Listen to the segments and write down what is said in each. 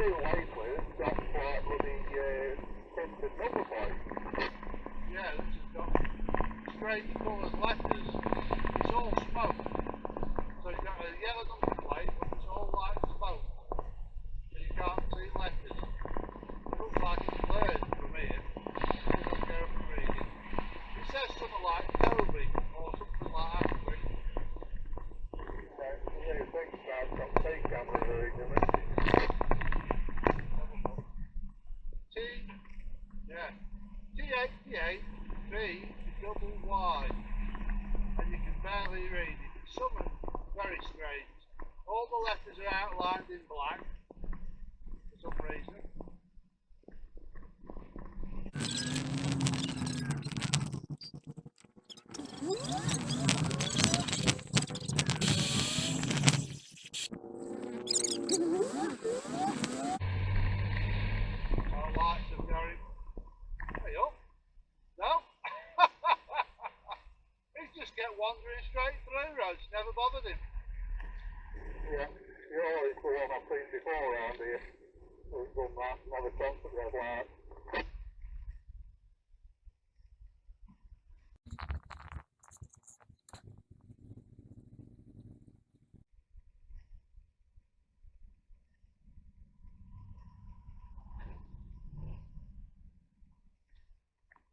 too lately, that's like bloody printed number plate. Yeah, this has got straight colours, letters, it's all smoke. So you've got a yellow number plate, but it's all like smoke. So you can't see letters. It looks like it's blurred from here. It doesn't go for reading. It says something like Toby or something like that. Right, yeah, you think I've got take camera reading it. T88 BYY, and you can barely read it. It's something very strange. All the letters are outlined in black for some reason. Our lights are going. Hey up. No. He's just kept wandering straight through roads, never bothered him. Yeah, you're always the one I've seen before around here. Who's done that, never stopped at red light.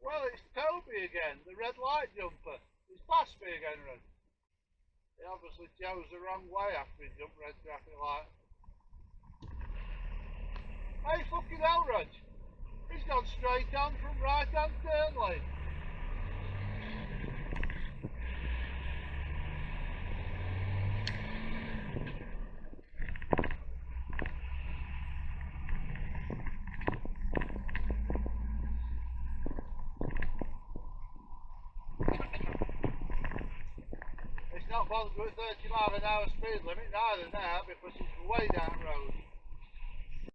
Well, it's Toby again, the red light jumper. He's passed me again, Rod. He obviously chose the wrong way after he jumped red traffic light. Hey, fucking hell, Rog. He's gone straight on from right-hand turn lane. It's not bothered with 30 mile an hour speed limit neither now because it's way down